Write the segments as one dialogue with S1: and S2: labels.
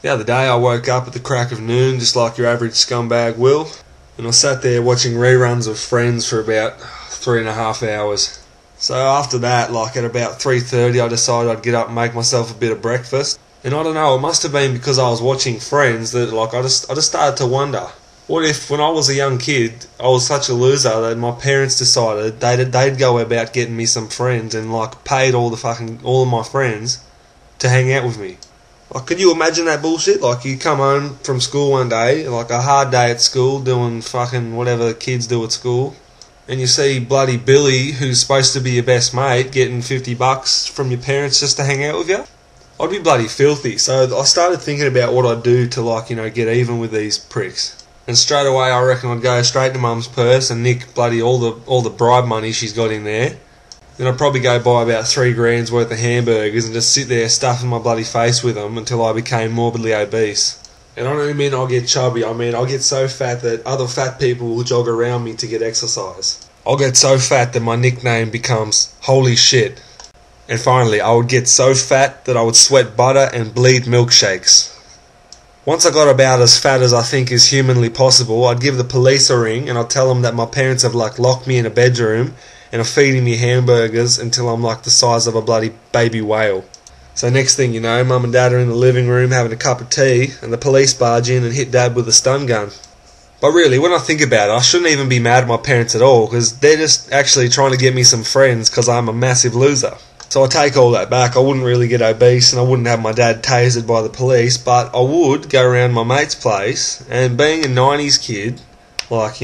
S1: The other day I woke up at the crack of noon, just like your average scumbag will, and I sat there watching reruns of Friends for about 3.5 hours. So after that, like at about 3:30, I decided I'd get up and make myself a bit of breakfast. And I don't know, it must have been because I was watching Friends that like I just started to wonder, what if when I was a young kid I was such a loser that my parents decided they'd go about getting me some friends and like paid all of my friends to hang out with me. Like, could you imagine that bullshit? Like, you come home from school one day, like a hard day at school, doing fucking whatever the kids do at school, and you see bloody Billy, who's supposed to be your best mate, getting $50 from your parents just to hang out with you. I'd be bloody filthy. So I started thinking about what I'd do to, like, get even with these pricks. And straight away I reckon I'd go straight to mum's purse and nick bloody all the bribe money she's got in there. Then I'd probably go buy about 3 grand's worth of hamburgers and just sit there stuffing my bloody face with them until I became morbidly obese. And I don't mean I'll get chubby, I mean I'll get so fat that other fat people will jog around me to get exercise. I'll get so fat that my nickname becomes Holy Shit. And finally, I would get so fat that I would sweat butter and bleed milkshakes. Once I got about as fat as I think is humanly possible, I'd give the police a ring and I'd tell them that my parents have locked me in a bedroom and are feeding me hamburgers until I'm like the size of a bloody baby whale. So next thing you know, mum and dad are in the living room having a cup of tea and the police barge in and hit dad with a stun gun. But really, when I think about it, I shouldn't even be mad at my parents at all, because they're just actually trying to get me some friends because I'm a massive loser. So I take all that back. I wouldn't really get obese and I wouldn't have my dad tasered by the police, but I would go around my mate's place, and being a 90s kid, like,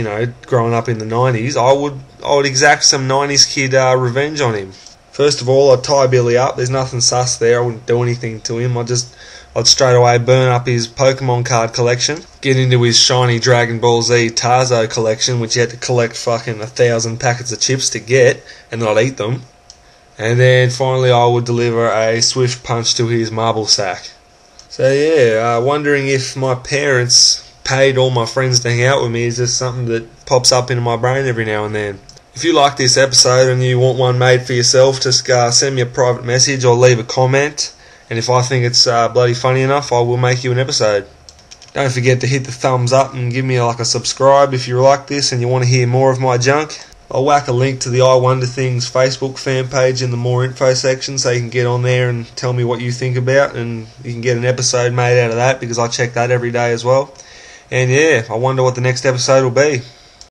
S1: growing up in the 90s, I would exact some 90s kid revenge on him. First of all, I'd tie Billy up. There's nothing sus there. I wouldn't do anything to him. I'd straight away burn up his Pokemon card collection, get into his shiny Dragon Ball Z Tarzo collection, which you had to collect fucking 1,000 packets of chips to get, and then I'd eat them. And then finally I would deliver a swift punch to his marble sack. So yeah, wondering if my parents paid all my friends to hang out with me is just something that pops up into my brain every now and then. If you like this episode and you want one made for yourself, just send me a private message or leave a comment, and if I think it's bloody funny enough, I will make you an episode. Don't forget to hit the thumbs up and give me a subscribe if you like this and you want to hear more of my junk. I'll whack a link to the Iwonderthings Facebook fan page in the more info section so you can get on there and tell me what you think about, and you can get an episode made out of that because I check that every day as well. And yeah, I wonder what the next episode will be.